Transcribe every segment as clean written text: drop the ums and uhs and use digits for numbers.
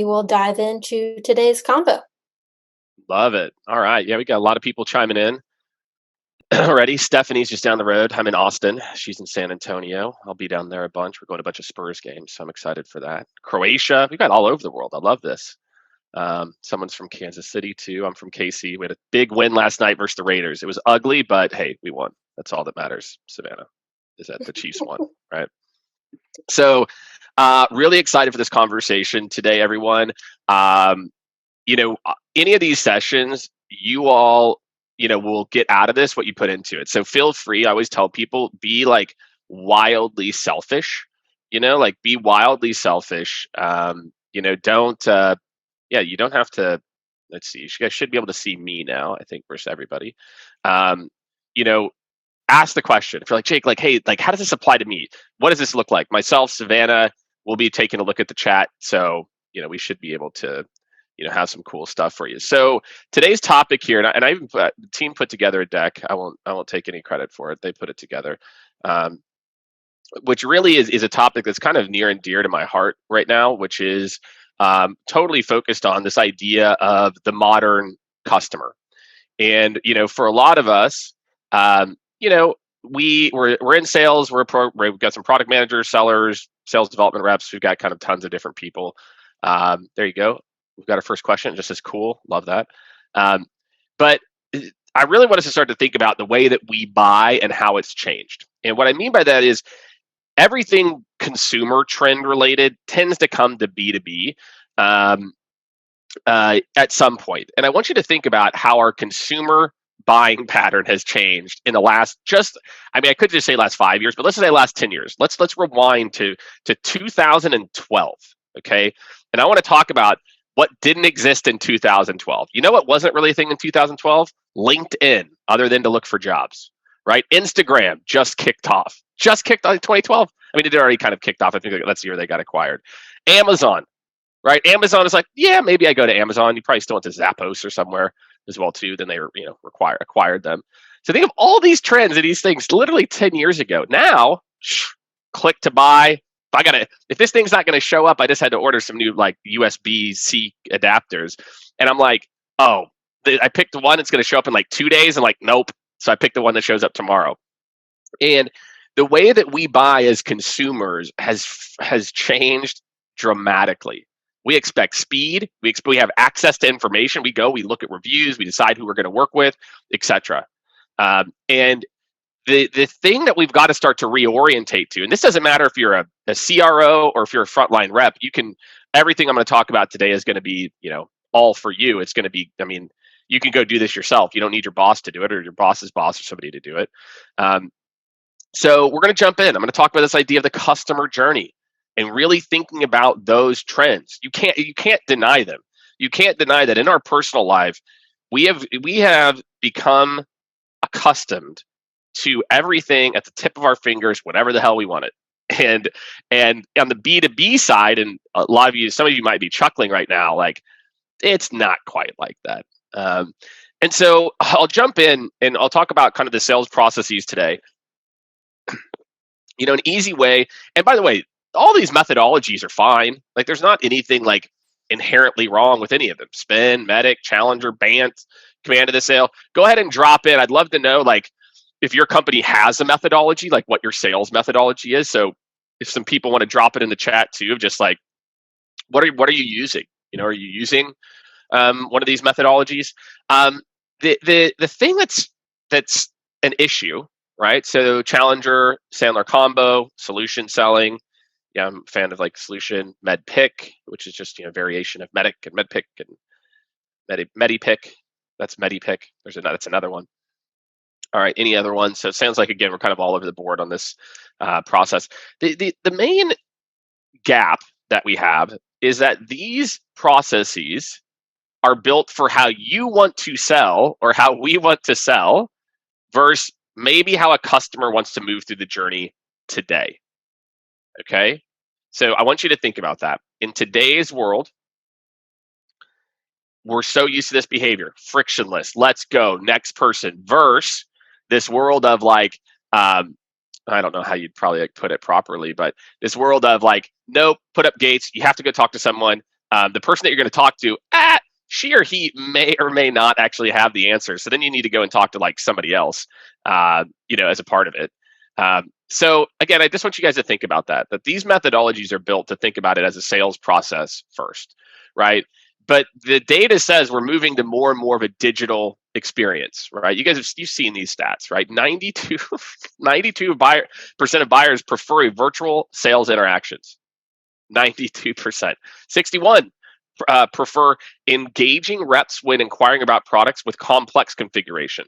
We will dive into today's convo. Love it. All right. Yeah, we got a lot of people chiming in already. Stephanie's just down the road. I'm in Austin. She's in San Antonio. I'll be down there a bunch. We're going to a bunch of Spurs games, so I'm excited for that. Croatia. We got all over the world. I love this. Someone's from Kansas City too. I'm from KC. We had a big win last night versus the Raiders. It was ugly, but hey, we won. That's all that matters. Savannah, is that the Chiefs won, right? So, really excited for this conversation today, everyone. Any of these sessions, you all, will get out of this what you put into it. So feel free. I always tell people, be like wildly selfish, like be wildly selfish. Don't, you don't have to, let's see, you guys should be able to see me now, I think, versus everybody. You know, Ask the question. If you're like, Jake, like, hey, like, how does this apply to me? What does this look like? Myself, Savannah, will be taking a look at the chat. So, we should be able to, have some cool stuff for you. So today's topic here, and I even the team put together a deck. I won't take any credit for it. They put it together, which really is a topic that's kind of near and dear to my heart right now, which is totally focused on this idea of the modern customer. And for a lot of us, we're in sales. We've got some product managers, sellers, sales development reps. We've got kind of tons of different people. There you go. We've got our first question. Just as cool. Love that. But I really want us to start to think about the way that we buy and how it's changed. And what I mean by that is everything consumer trend related tends to come to B2B at some point. And I want you to think about how our consumer buying pattern has changed in the last I could just say last 5 years, but let's say last 10 years. Let's rewind to 2012. Okay. And I want to talk about what didn't exist in 2012. You know what wasn't really a thing in 2012? LinkedIn, other than to look for jobs, right? Instagram just kicked off in 2012. I mean, it already kind of kicked off. I think that's the year they got acquired. Amazon, right? Amazon is like, yeah, maybe I go to Amazon. You probably still went to Zappos or somewhere as well too. Then they were, acquired them. So think of all these trends and these things literally 10 years ago. Now, click to buy. If this thing's not gonna show up, I just had to order some new like USB-C adapters, and I'm like, oh, I picked the one that's gonna show up in like 2 days. I'm like, nope. So I picked the one that shows up tomorrow. And the way that we buy as consumers has changed dramatically. We expect speed. We have access to information. We look at reviews. We decide who we're going to work with, etc. And the thing that we've got to start to reorientate to, and this doesn't matter if you're a CRO or if you're a frontline rep, everything I'm going to talk about today is going to be, all for you. It's going to be, you can go do this yourself. You don't need your boss to do it or your boss's boss or somebody to do it. So we're going to jump in. I'm going to talk about this idea of the customer journey and really thinking about those trends. You can't deny them. You can't deny that in our personal life, we have become accustomed to everything at the tip of our fingers, whatever the hell we want it. And on the B2B side, and some of you might be chuckling right now, like it's not quite like that. And so I'll jump in and I'll talk about kind of the sales processes today. An easy way. And by the way, all these methodologies are fine. Like there's not anything like inherently wrong with any of them. Spin, Medic, Challenger, BANT, Command of the Sale. Go ahead and drop in. I'd love to know like if your company has a methodology, like what your sales methodology is. So if some people want to drop it in the chat too, just like what are you using? Are you using one of these methodologies? The thing that's an issue, right? So Challenger, Sandler combo, solution selling. Yeah, I'm a fan of like solution MedPick, which is just variation of Medic and MedPick and MediPick. That's MediPick. That's another one. All right, any other ones? So it sounds like again we're kind of all over the board on this process. The main gap that we have is that these processes are built for how you want to sell or how we want to sell versus maybe how a customer wants to move through the journey today. Okay, so I want you to think about that. In today's world, we're so used to this behavior, frictionless, let's go, next person, versus this world of like, I don't know how you'd probably like put it properly, but this world of like, nope, put up gates, you have to go talk to someone, The person that you're going to talk to, she or he may or may not actually have the answer. So then you need to go and talk to like somebody else, as a part of it. So again, I just want you guys to think about that these methodologies are built to think about it as a sales process first, right? But the data says we're moving to more and more of a digital experience, right? You've seen these stats, right? 92% of buyers prefer a virtual sales interactions. 92%. 61 prefer engaging reps when inquiring about products with complex configuration.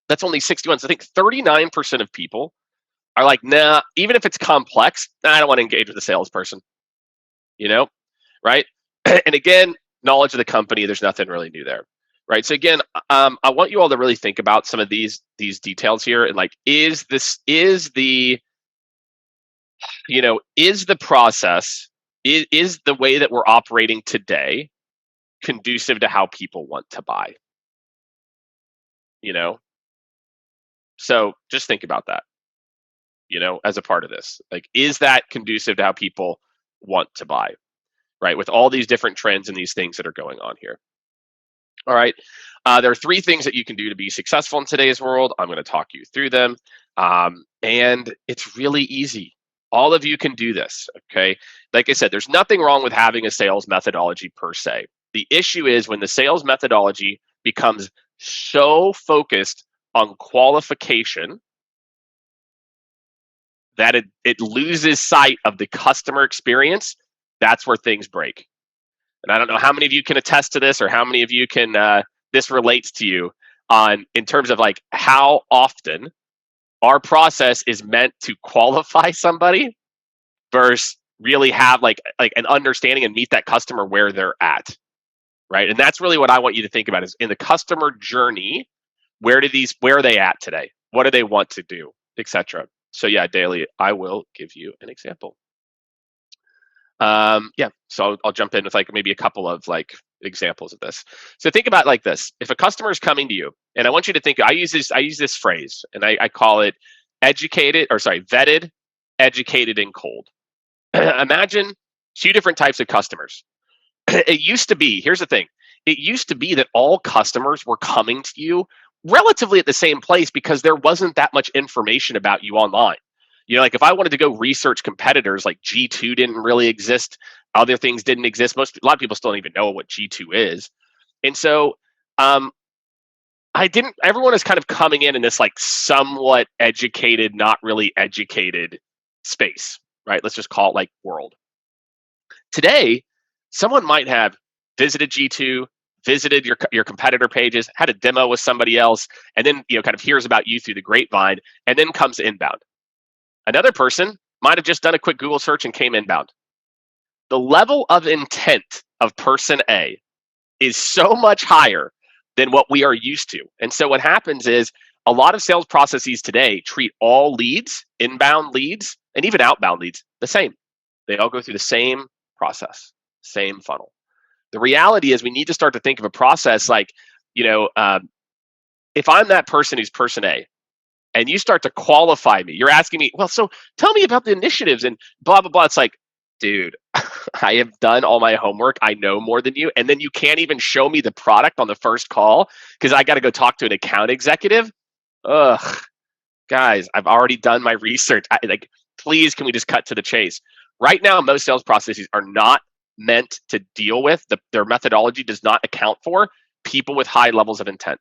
That's only 61. So I think 39% of people are like, nah, even if it's complex, I don't want to engage with a salesperson, right? And again, knowledge of the company, there's nothing really new there, right? So again, I want you all to really think about some of these details here, and like, is the process, is the way that we're operating today conducive to how people want to buy? So just think about that, as a part of this. Like, is that conducive to how people want to buy, right? With all these different trends and these things that are going on here. All right. There are 3 things that you can do to be successful in today's world. I'm going to talk you through them. And it's really easy. All of you can do this. Okay. Like I said, there's nothing wrong with having a sales methodology per se. The issue is when the sales methodology becomes so focused on qualification that it loses sight of the customer experience. That's where things break. And I don't know how many of you can attest to this, or how many of you can this relates to you in terms of like how often our process is meant to qualify somebody versus really have like an understanding and meet that customer where they're at, right? And that's really what I want you to think about, is in the customer journey, where are they at today? What do they want to do, etc. So yeah, Daily, I will give you an example. So I'll jump in with like maybe a couple of like examples of this. So think about like this: if a customer is coming to you, and I want you to think, I use this phrase, and I call it vetted, educated, and cold. Imagine 2 different types of customers. It used to be, here's the thing, it used to be that all customers were coming to you relatively at the same place because there wasn't that much information about you online. Like if I wanted to go research competitors, like G2 didn't really exist. Other things didn't exist. A lot of people still don't even know what G2 is. And so everyone is kind of coming in this like somewhat educated, not really educated space, right? Let's just call it like world. Today, someone might have visited G2, visited your competitor pages, had a demo with somebody else, and then kind of hears about you through the grapevine, and then comes inbound. Another person might have just done a quick Google search and came inbound. The level of intent of person A is so much higher than what we are used to. And so what happens is a lot of sales processes today treat all leads, inbound leads, and even outbound leads the same. They all go through the same process, same funnel. The reality is we need to start to think of a process like, if I'm that person who's person A, and you start to qualify me, you're asking me, well, so tell me about the initiatives and blah, blah, blah. It's like, dude, I have done all my homework. I know more than you. And then you can't even show me the product on the first call because I got to go talk to an account executive. Ugh, guys, I've already done my research. Please, can we just cut to the chase? Right now, most sales processes are not meant to deal with, their methodology does not account for people with high levels of intent.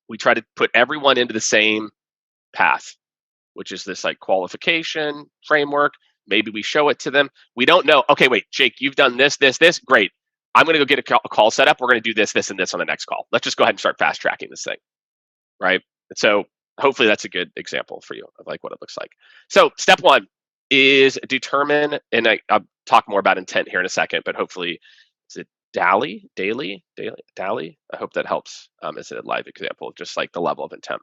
We try to put everyone into the same path, which is this like qualification framework. Maybe we show it to them. We don't know. Okay, wait, Jake, you've done this. Great. I'm going to go get a call set up. We're going to do this, and this on the next call. Let's just go ahead and start fast tracking this thing, right? So hopefully that's a good example for you of like what it looks like. So step 1 is determine, and I'll talk more about intent here in a second, but hopefully, is it Daily? I hope that helps as a live example, just like the level of intent.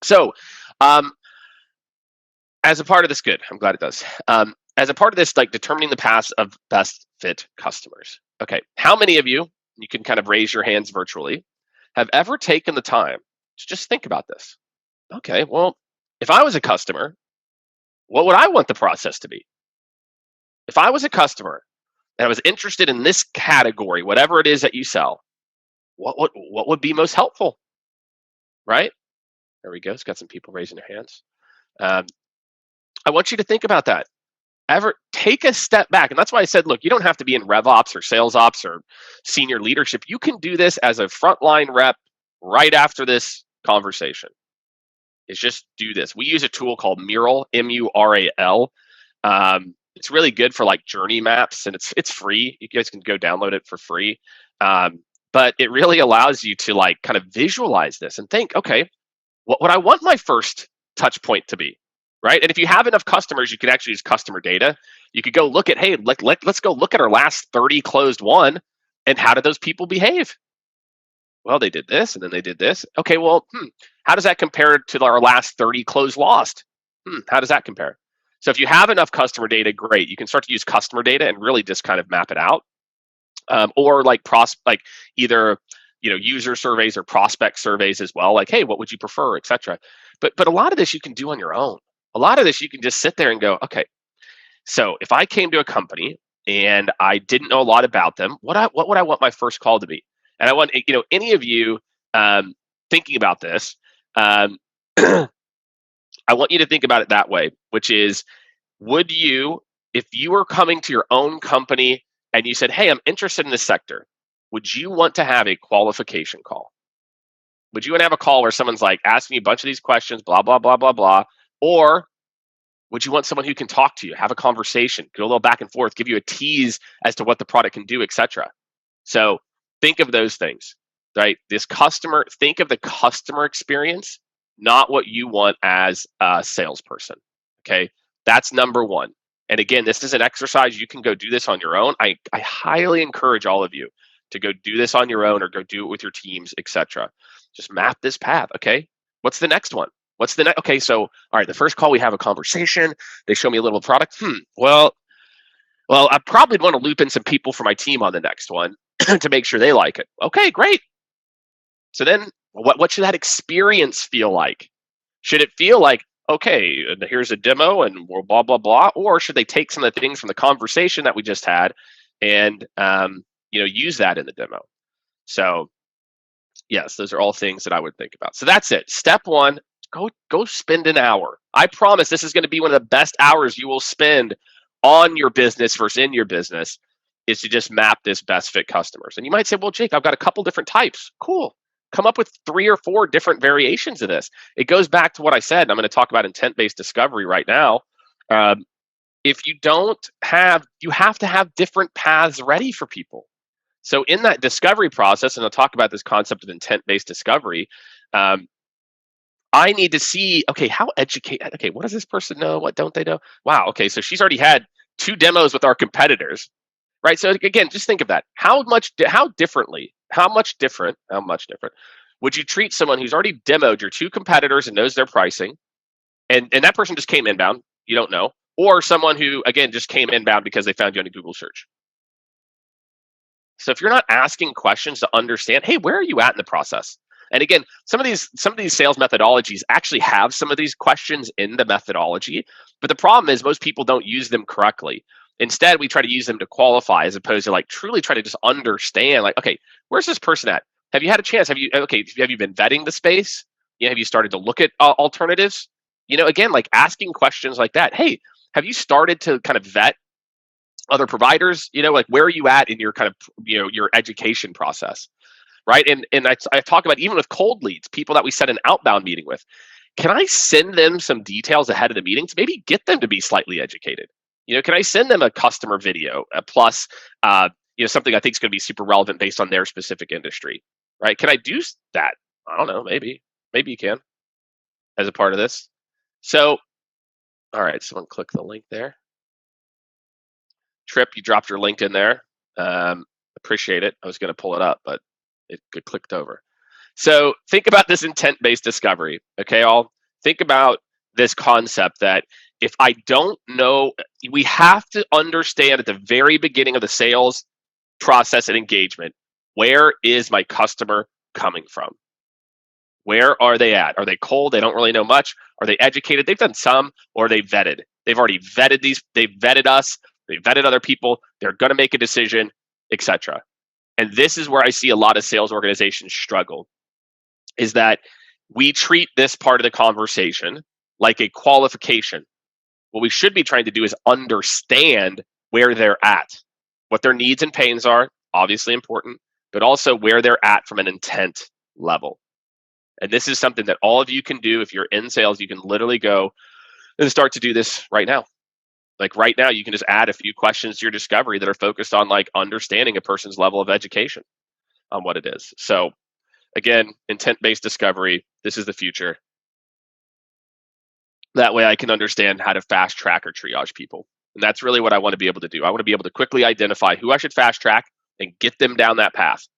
So as a part of this, good, I'm glad it does. As a part of this, like determining the paths of best fit customers. Okay, how many of you can kind of raise your hands virtually, have ever taken the time to just think about this? Okay, well, if I was a customer, what would I want the process to be? If I was a customer, and I was interested in this category, whatever it is that you sell, what would be most helpful, right? There we go. It's got some people raising their hands. Um, I want you to think about that. Ever take a step back, and that's why I said, look, you don't have to be in rev ops or sales ops or senior leadership. You can do this as a frontline rep right after this conversation. Is just do this. We use a tool called Mural, Mural. It's really good for like journey maps, and it's free. You guys can go download it for free. But it really allows you to like kind of visualize this and think, okay, what would I want my first touch point to be, right? And if you have enough customers, you can actually use customer data. You could go look at, hey, let's go look at our last 30 closed won, and how did those people behave? Well, they did this, and then they did this. Okay, well, how does that compare to our last 30 closed lost? How does that compare? So if you have enough customer data, great. You can start to use customer data and really just kind of map it out, or like either user surveys or prospect surveys as well. Like, hey, what would you prefer, etc. But a lot of this you can do on your own. A lot of this you can just sit there and go, okay. So if I came to a company and I didn't know a lot about them, what would I want my first call to be? And I want any of you thinking about this. I want you to think about it that way, which is, would you, if you were coming to your own company and you said, hey, I'm interested in this sector, would you want to have a qualification call? Would you want to have a call where someone's like asking you a bunch of these questions, blah, blah, blah, blah, blah? Or would you want someone who can talk to you, have a conversation, go a little back and forth, give you a tease as to what the product can do, etc.? So think of those things, right? Think of the customer experience, not what you want as a salesperson. Okay, that's number one. And again, this is an exercise. You can go do this on your own. I highly encourage all of you to go do this on your own or go do it with your teams, etc. Just map this path. Okay, what's the next one? What's the next? Okay, so all right, the first call we have a conversation. They show me a little product. Well, I probably want to loop in some people for my team on the next one to make sure they like it. Okay, great. So then what should that experience feel like? Should it feel like, okay, here's a demo and we're blah, blah, blah? Or should they take some of the things from the conversation that we just had and use that in the demo? So yes, those are all things that I would think about. So that's it. Step one, go spend an hour. I promise this is going to be one of the best hours you will spend on your business versus in your business, is to just map this best fit customers. And you might say, well, Jake, I've got a couple different types. Cool. Come up with 3 or 4 different variations of this. It goes back to what I said, and I'm going to talk about intent-based discovery right now. If you you have to have different paths ready for people. So in that discovery process, and I'll talk about this concept of intent-based discovery, I need to see, okay, how educated, okay, what does this person know? What don't they know? Wow, okay, so she's already had 2 demos with our competitors, right? So again, just think of that. How much different would you treat someone who's already demoed your 2 competitors and knows their pricing, and that person just came inbound, you don't know, or someone who, again, just came inbound because they found you on a Google search? So if you're not asking questions to understand, hey, where are you at in the process? And again, some of these sales methodologies actually have some of these questions in the methodology, but the problem is most people don't use them correctly. Instead, we try to use them to qualify as opposed to like truly try to just understand, like, okay, where's this person at? Have you had a chance? Have you been vetting the space? Have you started to look at alternatives? Again, like asking questions like that. Hey, have you started to kind of vet other providers? Like, where are you at in your kind of your education process, right? And I talk about, even with cold leads, people that we set an outbound meeting with, can I send them some details ahead of the meeting to maybe get them to be slightly educated? Can I send them a customer video plus something I think is going to be super relevant based on their specific industry, right? Can I do that? I don't know, maybe you can as a part of this. So all right, someone click the link there. Trip, you dropped your link in there. Appreciate it. I was going to pull it up, but it clicked over. So think about this intent-based discovery. Okay, all think about this concept that if I don't know, we have to understand at the very beginning of the sales process and engagement, where is my customer coming from? Where are they at? Are they cold? They don't really know much. Are they educated? They've done some, or are they vetted? They've already vetted these. They've vetted us. They vetted other people. They're going to make a decision, etc. And this is where I see a lot of sales organizations struggle, is that we treat this part of the conversation like a qualification. What we should be trying to do is understand where they're at, what their needs and pains are, obviously important, but also where they're at from an intent level. And this is something that all of you can do. If you're in sales, you can literally go and start to do this right now. Like right now, you can just add a few questions to your discovery that are focused on like understanding a person's level of education on what it is. So again, intent-based discovery, this is the future. That way I can understand how to fast track or triage people. And that's really what I want to be able to do. I want to be able to quickly identify who I should fast track and get them down that path.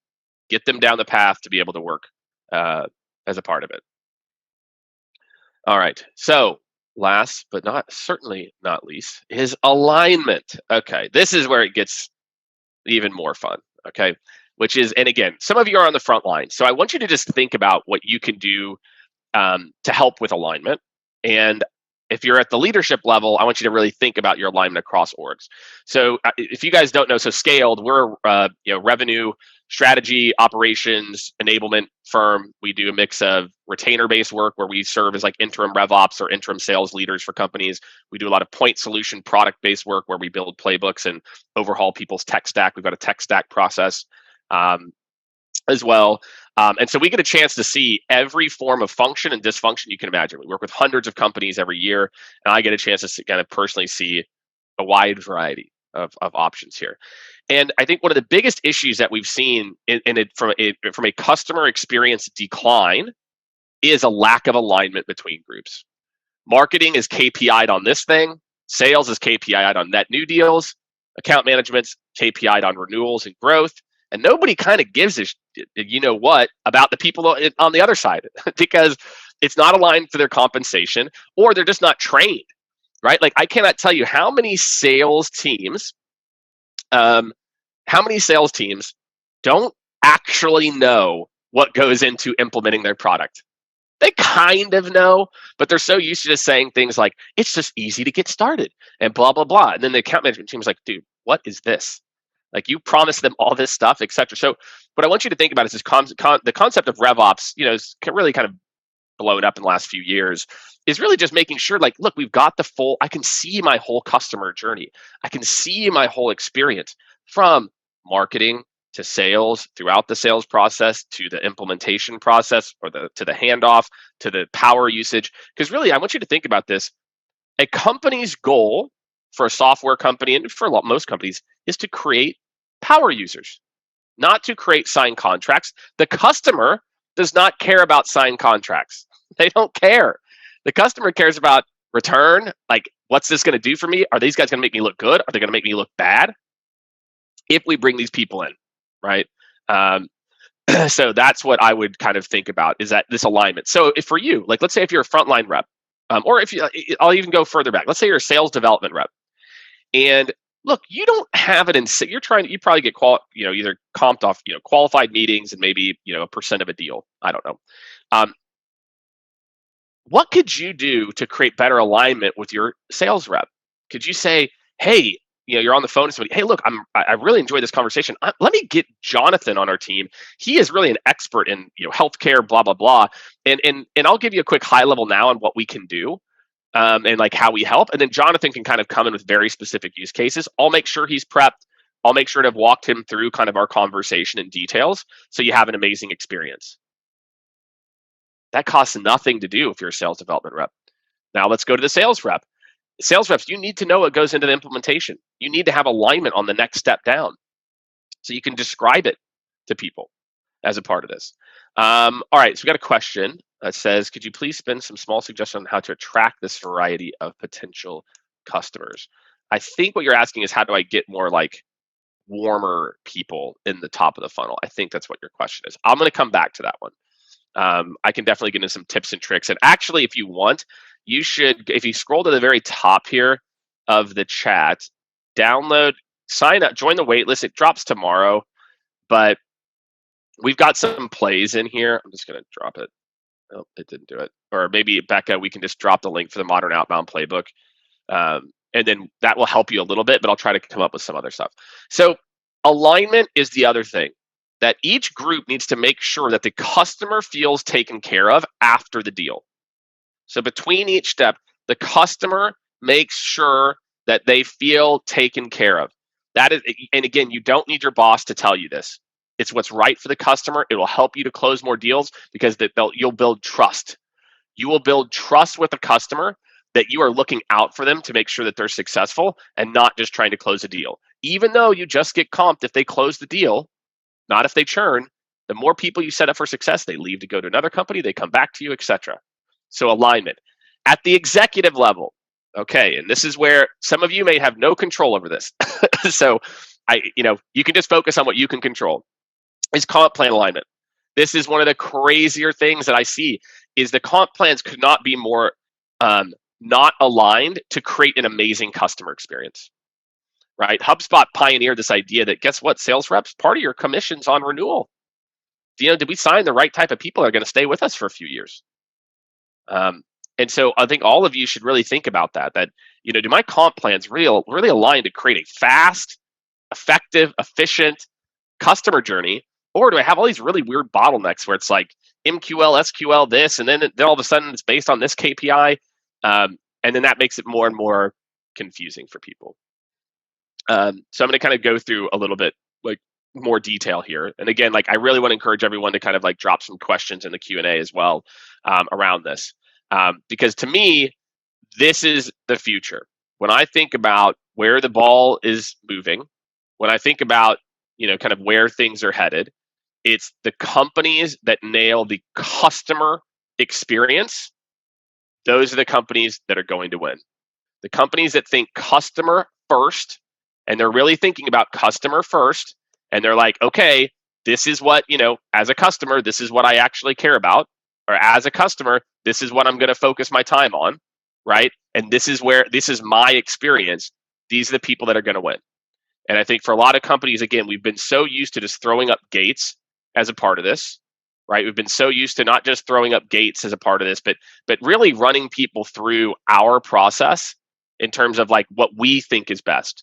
Get them down the path to be able to work as a part of it. All right. So last but certainly not least is alignment. Okay. This is where it gets even more fun. Okay. Which is, and again, some of you are on the front line. So I want you to just think about what you can do to help with alignment. And if you're at the leadership level, I want you to really think about your alignment across orgs. So if you guys don't know, so Skaled, we're a revenue, strategy, operations, enablement firm. We do a mix of retainer-based work where we serve as like interim RevOps or interim sales leaders for companies. We do a lot of point solution product-based work where we build playbooks and overhaul people's tech stack. We've got a tech stack process as well. And so we get a chance to see every form of function and dysfunction you can imagine. We work with hundreds of companies every year, and I get a chance to kind of personally see a wide variety of options here. And I think one of the biggest issues that we've seen from a customer experience decline is a lack of alignment between groups. Marketing is KPI'd on this thing. Sales is KPI'd on net new deals. Account management's KPI'd on renewals and growth. And nobody kind of gives a what about the people on the other side because it's not aligned to their compensation or they're just not trained, right? Like I cannot tell you how many sales teams don't actually know what goes into implementing their product. They kind of know, but they're so used to just saying things like, it's just easy to get started and blah, blah, blah. And then the account management team is like, dude, what is this? Like you promised them all this stuff, et cetera. So what I want you to think about is this the concept of RevOps, is really kind of blown up in the last few years, is really just making sure like, look, we've got I can see my whole customer journey. I can see my whole experience from marketing to sales, throughout the sales process, to the implementation process, or to the handoff, to the power usage. Because really, I want you to think about this. A company's goal for a software company and for most companies is to create power users, not to create signed contracts. The customer does not care about signed contracts. They don't care. The customer cares about return. Like, what's this going to do for me? Are these guys going to make me look good? Are they going to make me look bad? If we bring these people in, right? So that's what I would kind of think about, is that this alignment. So if for you, like, let's say if you're a frontline rep, or I'll even go further back. Let's say you're a sales development rep, and look, you don't have it in. You probably get either comped off, qualified meetings and maybe a percent of a deal. I don't know. What could you do to create better alignment with your sales rep? Could you say, hey, you're on the phone to somebody, hey, look, I really enjoyed this conversation. Let me get Jonathan on our team. He is really an expert in healthcare, blah, blah, blah. And I'll give you a quick high level now on what we can do and like how we help. And then Jonathan can kind of come in with very specific use cases. I'll make sure he's prepped. I'll make sure to have walked him through kind of our conversation in details so you have an amazing experience. That costs nothing to do if you're a sales development rep. Now let's go to the sales rep. Sales reps, you need to know what goes into the implementation. You need to have alignment on the next step down so you can describe it to people as a part of this. All right, so we got a question that says, could you please spend some small suggestions on how to attract this variety of potential customers? I think what you're asking is, how do I get more like warmer people in the top of the funnel? I think that's what your question is. I'm going to come back to that one. I can definitely get into some tips and tricks. And actually, if you want, you should, if you scroll to the very top here of the chat, download, sign up, join the waitlist. It drops tomorrow, but we've got some plays in here. I'm just going to drop it. Oh, it didn't do it. Or maybe, Becca, we can just drop the link for the Modern Outbound Playbook. and then that will help you a little bit, but I'll try to come up with some other stuff. So alignment is the other thing, that each group needs to make sure that the customer feels taken care of after the deal. So between each step, the customer makes sure that they feel taken care of. That is, and again, you don't need your boss to tell you this. It's what's right for the customer. It will help you to close more deals because you'll build trust. You will build trust with the customer that you are looking out for them to make sure that they're successful and not just trying to close a deal. Even though you just get comped if they close the deal, not if they churn. The more people you set up for success, they leave to go to another company, they come back to you, etc. So alignment. At the executive level, okay, and this is where some of you may have no control over this. So you can just focus on what you can control. Is comp plan alignment. This is one of the crazier things that I see is the comp plans could not be more not aligned to create an amazing customer experience. Right? HubSpot pioneered this idea that guess what? Sales reps, part of your commission's on renewal. Did we sign the right type of people that are going to stay with us for a few years? And so I think all of you should really think about that. That do my comp plans really align to create a fast, effective, efficient customer journey, or do I have all these really weird bottlenecks where it's like MQL, SQL, this, and then all of a sudden it's based on this KPI, and then that makes it more and more confusing for people. So I'm going to kind of go through a little bit like more detail here. And again, like I really want to encourage everyone to kind of like drop some questions in the Q&A as well around this. Because to me, this is the future. When I think about where the ball is moving, when I think about, kind of where things are headed, it's the companies that nail the customer experience. Those are the companies that are going to win. The companies that think customer first, and they're really thinking about customer first, and they're like, okay, this is what, as a customer, this is what I actually care about. Or as a customer, this is what I'm going to focus my time on, right? And this is my experience. These are the people that are going to win. And I think for a lot of companies, again, we've been so used to just throwing up gates as a part of this, right? We've been so used to not just throwing up gates as a part of this, but really running people through our process in terms of like what we think is best.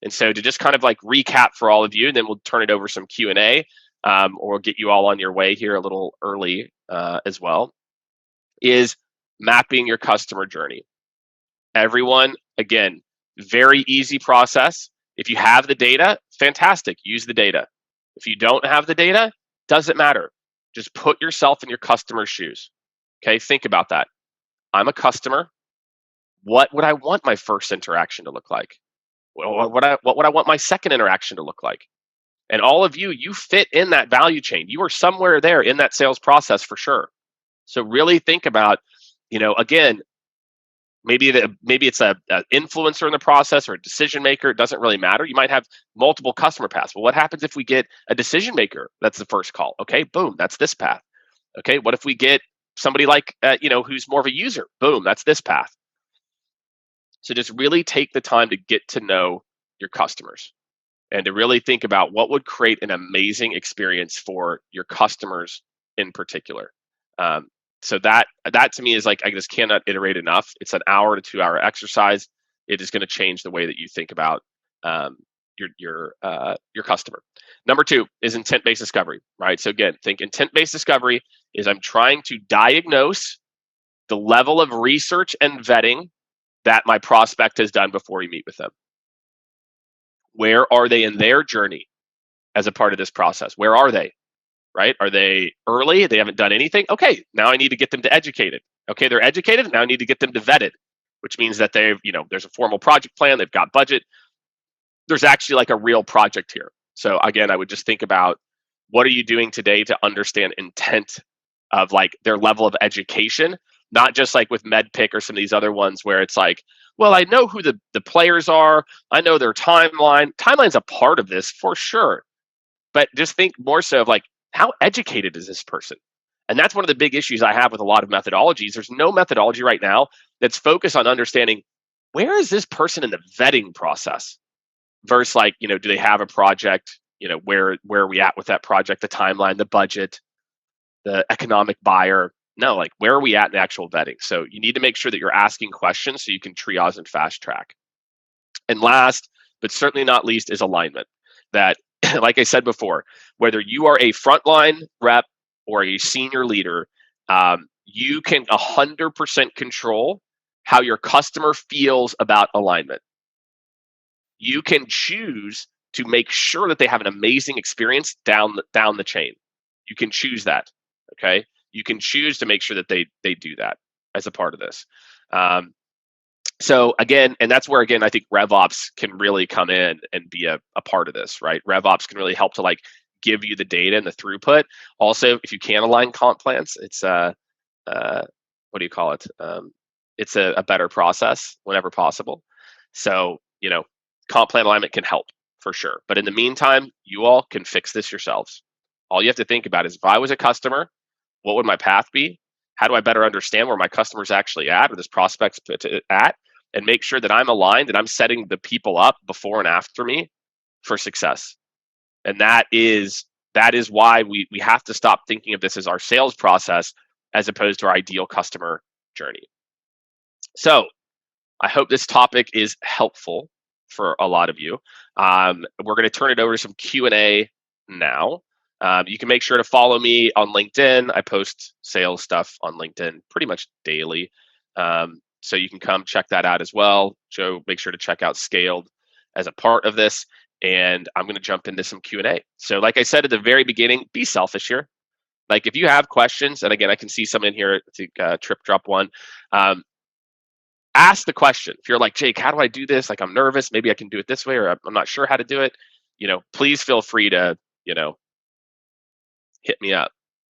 And so to just kind of like recap for all of you, and then we'll turn it over some Q&A, or we'll get you all on your way here a little early as well, is mapping your customer journey. Everyone, again, very easy process. If you have the data, fantastic, use the data. If you don't have the data, doesn't matter. Just put yourself in your customer's shoes. Okay, think about that. I'm a customer. What would I want my first interaction to look like? What would I want my second interaction to look like? And all of you fit in that value chain. You are somewhere there in that sales process for sure. So really think about, again, maybe it's a influencer in the process or a decision maker. It doesn't really matter. You might have multiple customer paths. Well, what happens if we get a decision maker? That's the first call. Okay, boom, that's this path. Okay, what if we get somebody like who's more of a user? Boom, that's this path. So just really take the time to get to know your customers and to really think about what would create an amazing experience for your customers in particular. So that to me is like, I just cannot iterate enough. It's an hour to 2 hour exercise. It is going to change the way that you think about your customer. Number 2 is intent-based discovery, right? So again, think intent-based discovery is I'm trying to diagnose the level of research and vetting that my prospect has done before we meet with them. Where are they in their journey as a part of this process? Where are they? Right? Are they early? They haven't done anything? Okay, now I need to get them to educated. Okay, they're educated. Now I need to get them to vetted, which means that there's a formal project plan. They've got budget. There's actually like a real project here. So again, I would just think about what are you doing today to understand intent of like their level of education, not just like with MedPick or some of these other ones where it's like, well, I know who the players are. I know their timeline. Timeline's a part of this for sure. But just think more so of like, how educated is this person? And that's one of the big issues I have with a lot of methodologies. There's no methodology right now that's focused on understanding where is this person in the vetting process versus like, do they have a project? Where are we at with that project, the timeline, the budget, the economic buyer? No, like where are we at in the actual vetting? So you need to make sure that you're asking questions so you can triage and fast track. And last, but certainly not least, is alignment. That, like I said before, whether you are a frontline rep or a senior leader, you can 100% control how your customer feels about alignment. You can choose to make sure that they have an amazing experience down the chain. You can choose that. Okay, you can choose to make sure that they do that as a part of this. So again, and that's where again I think RevOps can really come in and be a part of this, right? RevOps can really help to like give you the data and the throughput. Also, if you can align comp plans, it's what do you call it? It's a better process whenever possible. So comp plan alignment can help for sure. But in the meantime, you all can fix this yourselves. All you have to think about is if I was a customer, what would my path be? How do I better understand where my customer's actually at or this prospect's at, and make sure that I'm aligned and I'm setting the people up before and after me for success. And that is why we have to stop thinking of this as our sales process as opposed to our ideal customer journey. So I hope this topic is helpful for a lot of you. We're going to turn it over to some Q&A now. You can make sure to follow me on LinkedIn. I post sales stuff on LinkedIn pretty much daily. So you can come check that out as well. Joe, make sure to check out Skaled as a part of this. And I'm going to jump into some Q&A. So like I said at the very beginning, be selfish here. Like if you have questions, and again, I can see some in here, I think Trip dropped one. Ask the question. If you're like, Jake, how do I do this? Like I'm nervous, maybe I can do it this way, or I'm not sure how to do it. Please feel free to, hit me up,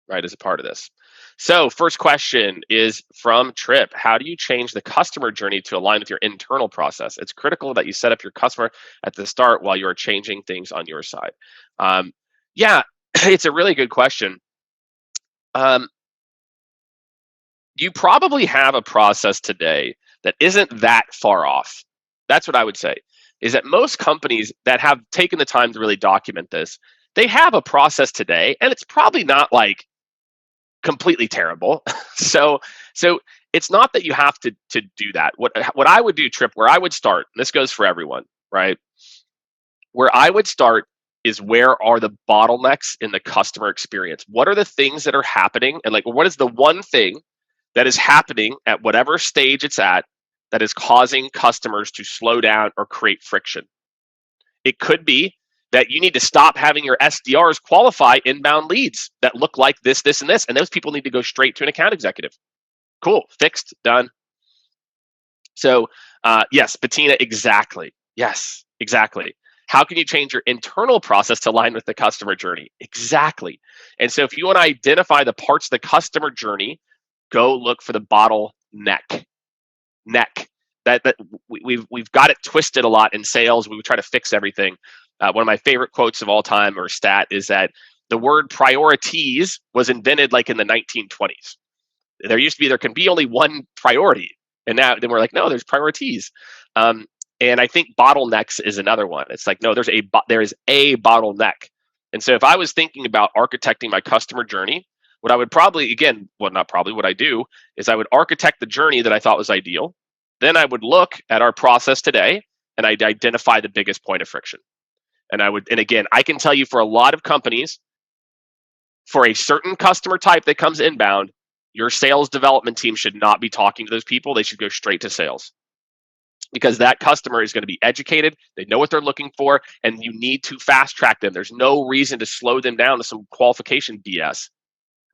right, as a part of this. So first question is from Trip. How do you change the customer journey to align with your internal process? It's critical that you set up your customer at the start while you are changing things on your side. Yeah, it's a really good question. You probably have a process today that isn't that far off. That's what I would say, is that most companies that have taken the time to really document this, they have a process today, and it's probably not like completely terrible. So it's not that you have to do that. What I would do, Trip, where I would start, and this goes for everyone, right? Where I would start is where are the bottlenecks in the customer experience? What are the things that are happening? And like, what is the one thing that is happening at whatever stage it's at that is causing customers to slow down or create friction? It could be that you need to stop having your SDRs qualify inbound leads that look like this, this, and this, and those people need to go straight to an account executive. Cool, fixed, done. So yes, Bettina, exactly. Yes, exactly. How can you change your internal process to align with the customer journey? Exactly. And so if you want to identify the parts of the customer journey, go look for the bottleneck. That we've got it twisted a lot in sales. We try to fix everything. One of my favorite quotes of all time or stat is that the word priorities was invented like in the 1920s. There can be only one priority, and now then we're like, no, there's priorities. And I think bottlenecks is another one. It's like, no, there is a bottleneck. And so if I was thinking about architecting my customer journey, what I would probably, what I do is I would architect the journey that I thought was ideal. Then I would look at our process today and I'd identify the biggest point of friction. And again, I can tell you for a lot of companies, for a certain customer type that comes inbound, your sales development team should not be talking to those people. They should go straight to sales, because that customer is going to be educated. They know what they're looking for, and you need to fast track them. There's no reason to slow them down to some qualification BS.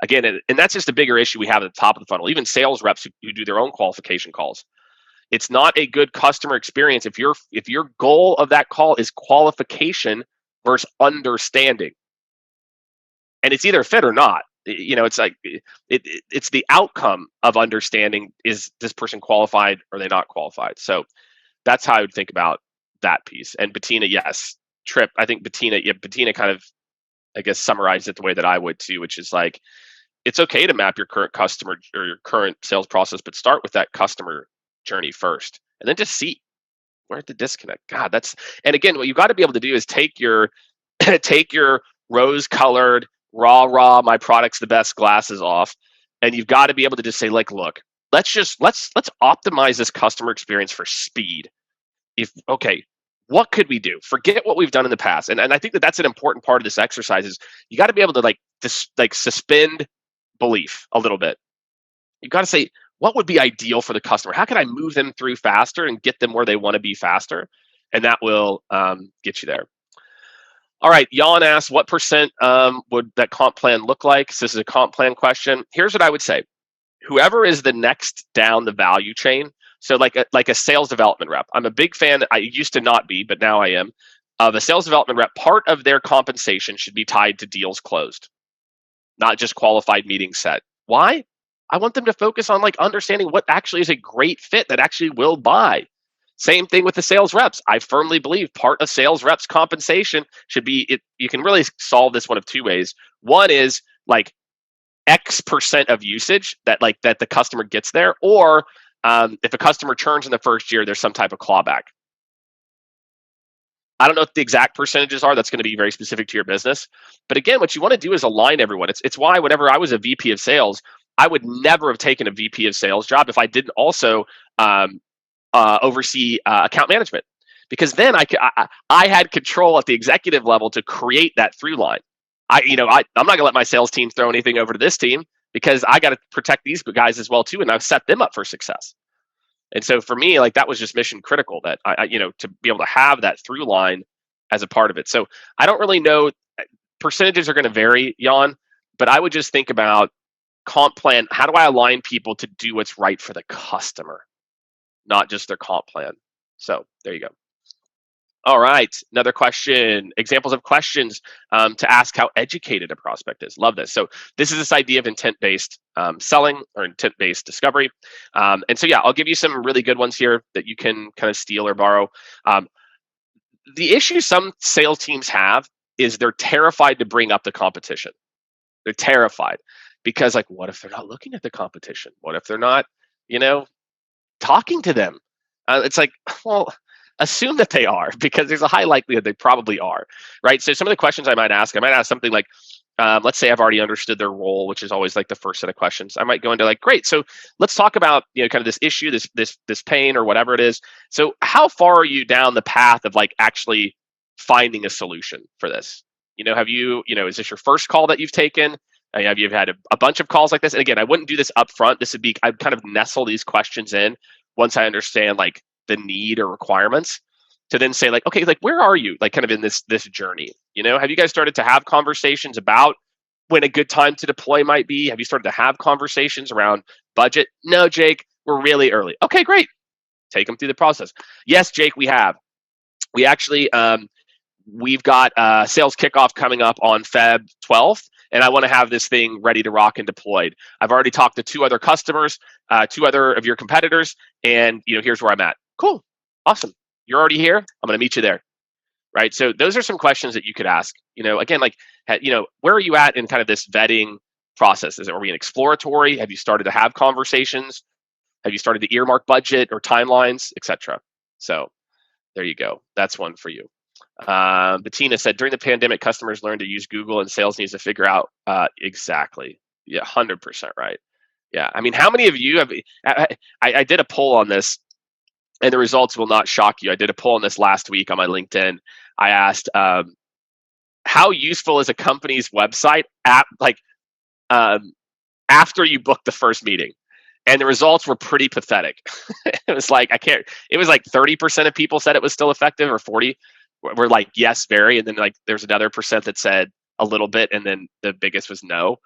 Again, and that's just a bigger issue we have at the top of the funnel. Even sales reps who do their own qualification calls. It's not a good customer experience if your goal of that call is qualification versus understanding. And it's either fit or not. It's like it's the outcome of understanding, is this person qualified or are they not qualified? So that's how I would think about that piece. And Bettina, yes. Trip, I think Bettina kind of, I guess, summarized it the way that I would too, which is like, it's okay to map your current customer or your current sales process, but start with that customer journey first, and then just see where's the disconnect. God, and again, what you've got to be able to do is take your rose-colored, rah, my product's the best glasses off, and you've got to be able to just say, like, look, let's optimize this customer experience for speed. if okay, what could we do? Forget what we've done in the past. And I think that that's an important part of this exercise is you got to be able to like suspend belief a little bit. You got to say, what would be ideal for the customer? How can I move them through faster and get them where they want to be faster? And that will get you there. All right, Jan asks, what percent would that comp plan look like? So this is a comp plan question. Here's what I would say. Whoever is the next down the value chain, so like a sales development rep. I'm a big fan, I used to not be, but now I am, of a sales development rep. Part of their compensation should be tied to deals closed, not just qualified meetings set. Why? I want them to focus on like understanding what actually is a great fit that actually will buy. Same thing with the sales reps. I firmly believe part of sales reps compensation should be it. You can really solve this one of two ways. One is like X percent of usage that the customer gets there, or if a customer churns in the first year, there's some type of clawback. I don't know what the exact percentages are. That's going to be very specific to your business. But again, what you want to do is align everyone. It's why whenever I was a VP of sales, I would never have taken a VP of sales job if I didn't also oversee account management, because then I had control at the executive level to create that through line. I'm not going to let my sales team throw anything over to this team because I got to protect these guys as well too, and I've set them up for success. And so for me, like that was just mission critical that to be able to have that through line as a part of it. So I don't really know, percentages are going to vary, Jan, but I would just think about comp plan. How do I align people to do what's right for the customer, not just their comp plan? So there you go. All right, another question. Examples of questions to ask how educated a prospect is. Love this. So this is this idea of intent-based selling or intent-based discovery. And so yeah, I'll give you some really good ones here that you can kind of steal or borrow. The issue some sales teams have is they're terrified to bring up the competition. They're terrified because like, what if they're not looking at the competition? What if they're not, talking to them? It's like, well, assume that they are, because there's a high likelihood they probably are, right? So some of the questions I might ask something like, let's say I've already understood their role, which is always like the first set of questions. I might go into like, great, so let's talk about kind of this issue, this pain or whatever it is. So how far are you down the path of like actually finding a solution for this? Have you, is this your first call that you've taken? Have you had a bunch of calls like this? And again, I wouldn't do this up front. This would be, I'd kind of nestle these questions in once I understand like the need or requirements, to then say like, okay, like where are you like kind of in this journey? Have you guys started to have conversations about when a good time to deploy might be? Have you started to have conversations around budget? No, Jake, we're really early. Okay, great. Take them through the process. Yes, Jake, we have. We actually we've got a sales kickoff coming up on Feb 12th, and I want to have this thing ready to rock and deployed. I've already talked to 2 other customers, 2 other of your competitors, and here's where I'm at. Cool, awesome. You're already here. I'm going to meet you there, right? So those are some questions that you could ask. Again, like, where are you at in kind of this vetting process? Are we in exploratory? Have you started to have conversations? Have you started to earmark budget or timelines, etc.? So there you go. That's one for you. Bettina said, during the pandemic, customers learned to use Google and sales needs to figure out exactly. Yeah, 100% right. Yeah, I mean, how many of you have? I did a poll on this, and the results will not shock you. I did a poll on this last week on my LinkedIn. I asked, how useful is a company's website after you book the first meeting? And the results were pretty pathetic. It was like, it was like 30% of people said it was still effective, or 40 were like, yes, very. And then like there's another percent that said a little bit, and then the biggest was no.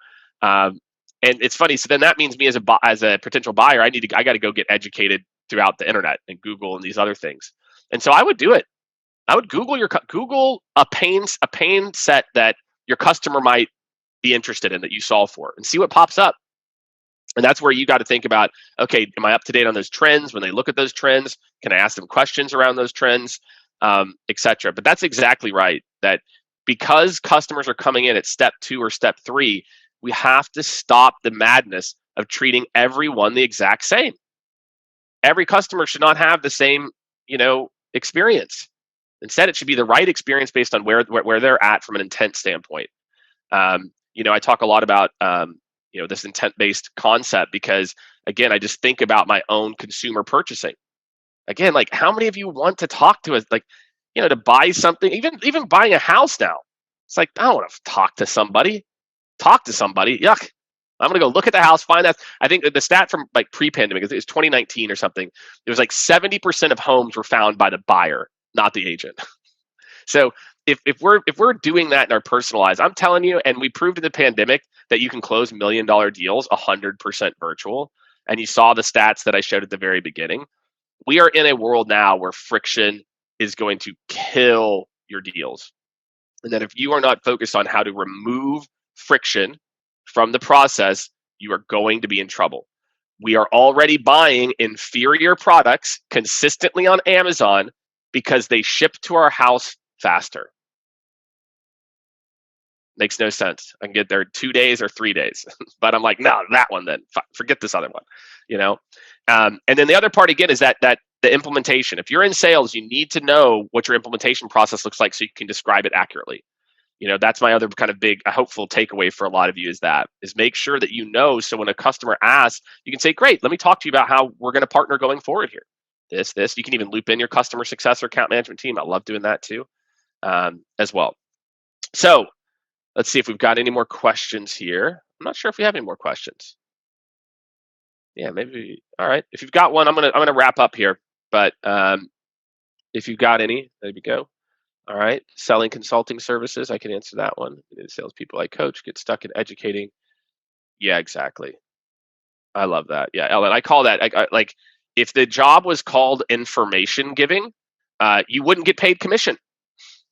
And it's funny. So then that means me as a potential buyer, I got to go get educated throughout the internet and Google and these other things. And so I would do it. I would Google a pain set that your customer might be interested in that you solve for, and see what pops up. And that's where you got to think about, okay, am I up to date on those trends? When they look at those trends, can I ask them questions around those trends, etc. But that's exactly right, that because customers are coming in at step 2 or step 3, we have to stop the madness of treating everyone the exact same. Every customer should not have the same, experience. Instead, it should be the right experience based on where they're at from an intent standpoint. I talk a lot about this intent-based concept because, again, I just think about my own consumer purchasing. Again, like how many of you want to talk to us, like, to buy something, even buying a house now? It's like, I don't want to talk to somebody. Yuck. I'm gonna go look at the house, find that. I think the stat from like pre-pandemic, it was 2019 or something. It was like 70% of homes were found by the buyer, not the agent. So if we're doing that in our personal lives, I'm telling you, and we proved in the pandemic that you can close $1 million deals 100% virtual. And you saw the stats that I showed at the very beginning. We are in a world now where friction is going to kill your deals. And that if you are not focused on how to remove friction from the process, you are going to be in trouble. We are already buying inferior products consistently on Amazon because they ship to our house faster. Makes no sense. I can get there in 2 days or 3 days, but I'm like, no, that one then. Forget this other one, you know. And then the other part again is that the implementation. If you're in sales, you need to know what your implementation process looks like so you can describe it accurately. That's my other kind of big hopeful takeaway for a lot of you is make sure that you know, so when a customer asks, you can say, great, let me talk to you about how we're going to partner going forward here. This. You can even loop in your customer success or account management team. I love doing that too, as well. So let's see if we've got any more questions here. I'm not sure if we have any more questions. Yeah, maybe. All right. If you've got one, I'm gonna wrap up here. But if you've got any, there we go. All right. Selling consulting services, I can answer that one. The salespeople I coach get stuck in educating. Yeah, exactly. I love that. Yeah, Ellen, I call that like if the job was called information giving, you wouldn't get paid commission.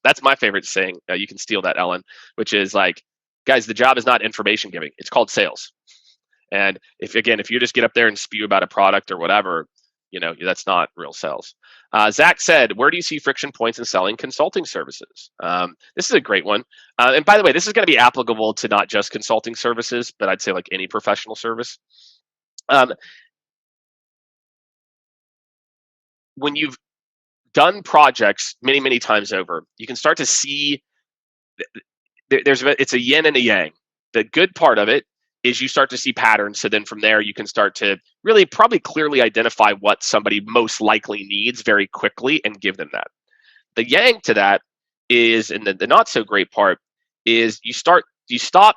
That's my favorite saying. You can steal that, Ellen, which is like, guys, the job is not information giving. It's called sales. And if you just get up there and spew about a product or whatever, that's not real sales. Zach said, where do you see friction points in selling consulting services? This is a great one. And by the way, this is going to be applicable to not just consulting services, but I'd say like any professional service. When you've done projects many, many times over, you can start to see it's a yin and a yang. The good part of it is you start to see patterns. So then from there, you can start to really probably clearly identify what somebody most likely needs very quickly and give them that. The yang to that is, and the not so great part is you stop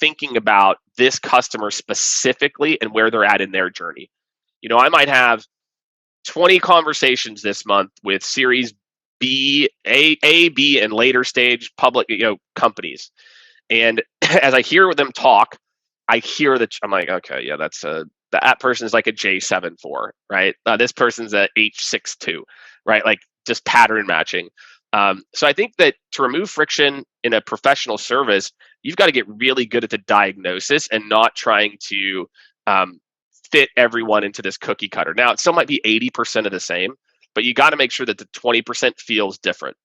thinking about this customer specifically and where they're at in their journey. I might have 20 conversations this month with Series B, B, and later stage public, companies. And as I hear them talk, I hear that I'm like, okay, yeah, that person is like a J74, right? This person's a H62, right? Like just pattern matching. So I think that to remove friction in a professional service, you've got to get really good at the diagnosis and not trying to fit everyone into this cookie cutter. Now, it still might be 80% of the same, but you got to make sure that the 20% feels different.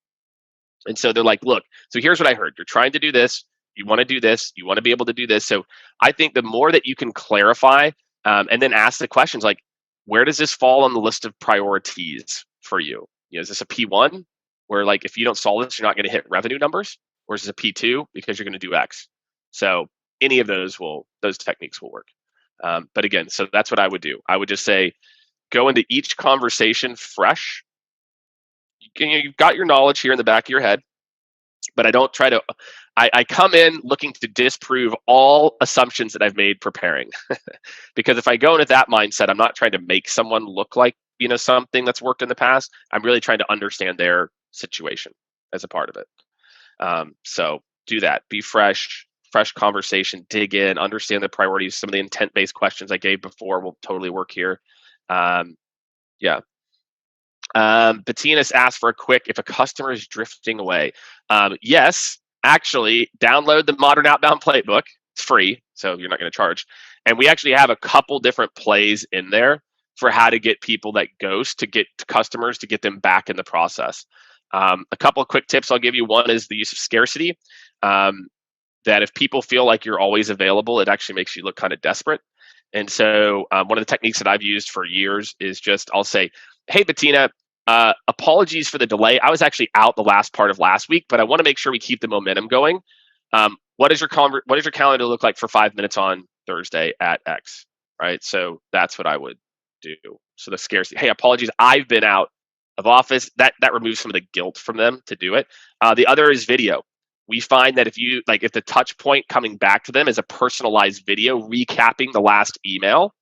And so they're like, look, so here's what I heard. You're trying to do this. You want to do this. You want to be able to do this. So I think the more that you can clarify and then ask the questions like, where does this fall on the list of priorities for you? Is this a P1 where like if you don't solve this, you're not going to hit revenue numbers? Or is this a P2 because you're going to do X? So any of those techniques will work. But again, so that's what I would do. I would just say, go into each conversation fresh. You've got your knowledge here in the back of your head, but I don't try to, I come in looking to disprove all assumptions that I've made preparing. Because if I go into that mindset, I'm not trying to make someone look like, something that's worked in the past. I'm really trying to understand their situation as a part of it. So do that. Be fresh conversation, dig in, understand the priorities. Some of the intent-based questions I gave before will totally work here. Yeah. Bettina's asked for a quick, if a customer is drifting away. Yes, actually, download the Modern Outbound Playbook. It's free, so you're not going to charge. And we actually have a couple different plays in there for how to get people that ghost, to get customers, to get them back in the process. A couple of quick tips I'll give you. One is the use of scarcity. That if people feel like you're always available, it actually makes you look kind of desperate. And so one of the techniques that I've used for years is just, I'll say, hey, Bettina, apologies for the delay. I was actually out the last part of last week, but I want to make sure we keep the momentum going. What does your calendar look like for 5 minutes on Thursday at X? Right. So that's what I would do. So the scarcity, hey, apologies, I've been out of office. That removes some of the guilt from them to do it. The other is video. We find that if the touch point coming back to them is a personalized video recapping the last email,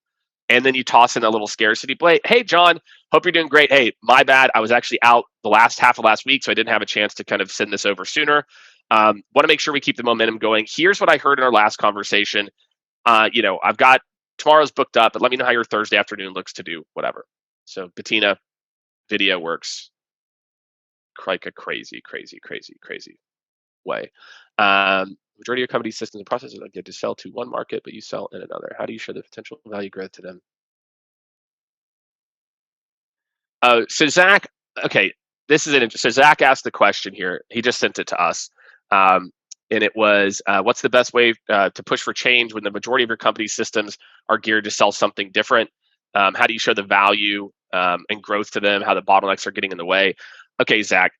and then you toss in a little scarcity play. Hey, John, hope you're doing great. Hey, my bad. I was actually out the last half of last week, so I didn't have a chance to kind of send this over sooner. Want to make sure we keep the momentum going. Here's what I heard in our last conversation. I've got tomorrow's booked up, but let me know how your Thursday afternoon looks to do whatever. So Bettina, video works like a crazy, crazy, crazy, crazy way. Majority of company systems and processes get to sell to one market, but you sell in another. How do you show the potential value growth to them? So Zach, okay, this is an interesting. So Zach asked the question here. He just sent it to us, and it was, "What's the best way to push for change when the majority of your company's systems are geared to sell something different? How do you show the value and growth to them? How the bottlenecks are getting in the way?" Okay, Zach,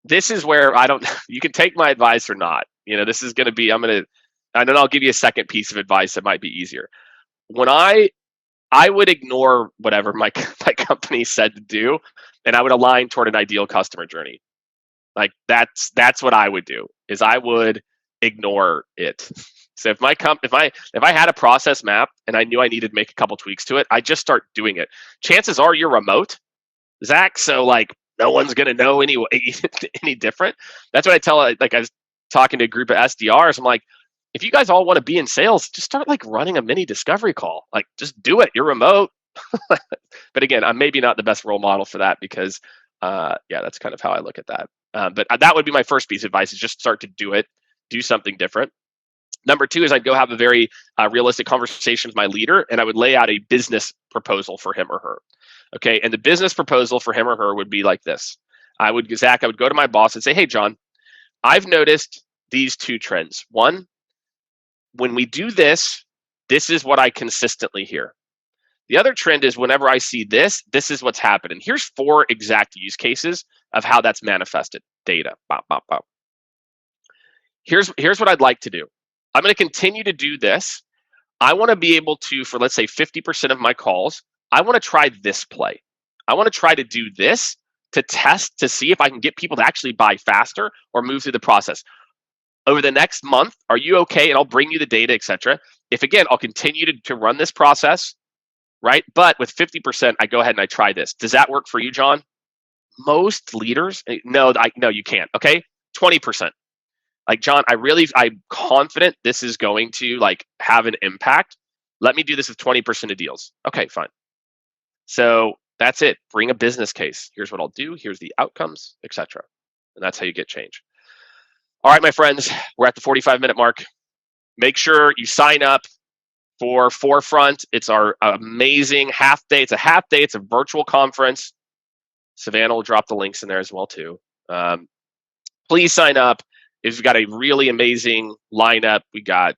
this is where I don't. You can take my advice or not. This is going to be. And then I'll give you a second piece of advice that might be easier. When I would ignore whatever my company said to do, and I would align toward an ideal customer journey. Like that's what I would do. Is I would ignore it. So if I had a process map and I knew I needed to make a couple tweaks to it, I just start doing it. Chances are you're remote, Zach. So no one's gonna know anyway any different. That's what I tell. Like I was talking to a group of SDRs. I'm like, if you guys all want to be in sales, just start running a mini discovery call. Just do it. You're remote. But again, I'm maybe not the best role model for that because, that's kind of how I look at that. But that would be my first piece of advice: is just start to do it, do something different. Number two is I'd go have a very realistic conversation with my leader, and I would lay out a business proposal for him or her. Okay, and the business proposal for him or her would be like this: I would go to my boss and say, "Hey, John, I've noticed these two trends. One, when we do this, this is what I consistently hear. The other trend is whenever I see this, this is what's happening. Here's 4 exact use cases of how that's manifested. Data. Bop, bop, bop. Here's what I'd like to do. I'm going to continue to do this. I want to be able to, for let's say 50% of my calls, I want to try this play. I want to try to do this to test to see if I can get people to actually buy faster or move through the process. Over the next month, are you okay?" And I'll bring you the data, etc. If again, I'll continue to run this process, right? But with 50%, I go ahead and I try this. Does that work for you, John? Most leaders, no, you can't. Okay, 20%. John, I'm confident this is going to have an impact. Let me do this with 20% of deals. Okay, fine. So that's it. Bring a business case. Here's what I'll do. Here's the outcomes, etc. And that's how you get change. All right, my friends, we're at the 45-minute mark. Make sure you sign up for Forefront. It's our amazing half day. It's a half day. It's a virtual conference. Savannah will drop the links in there as well, too. Please sign up. We've got a really amazing lineup. I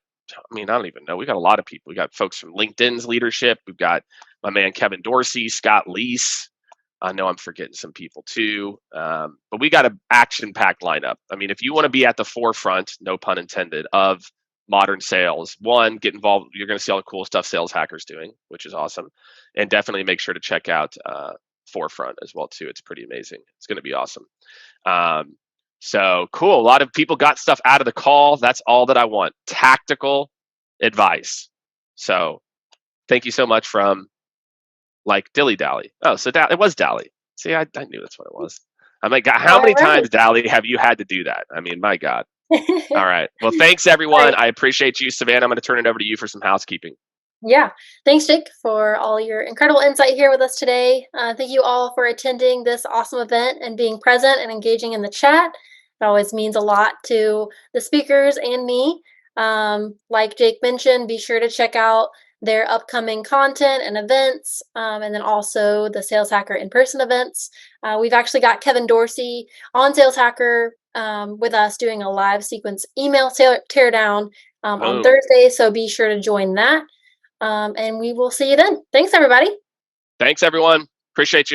don't even know. We got a lot of people. We got folks from LinkedIn's leadership. We've got my man, Kevin Dorsey, Scott Leese. I know I'm forgetting some people too, but we got an action-packed lineup. If you want to be at the forefront, no pun intended, of modern sales, one, get involved. You're going to see all the cool stuff Sales Hacker's doing, which is awesome. And definitely make sure to check out Forefront as well too. It's pretty amazing. It's going to be awesome. So cool. A lot of people got stuff out of the call. That's all that I want. Tactical advice. Thank you so much from Dilly Dally. Oh, so it was Dally. See, I knew that's what it was. I'm like, God, how many times, Dally, have you had to do that? My God. All right. Well, thanks, everyone. I appreciate you. Savannah, I'm going to turn it over to you for some housekeeping. Yeah. Thanks, Jake, for all your incredible insight here with us today. Thank you all for attending this awesome event and being present and engaging in the chat. It always means a lot to the speakers and me. Like Jake mentioned, be sure to check out their upcoming content and events, and then also the Sales Hacker in-person events. We've actually got Kevin Dorsey on Sales Hacker with us doing a live sequence email teardown on Thursday, so be sure to join that. And we will see you then. Thanks, everybody. Thanks, everyone. Appreciate you.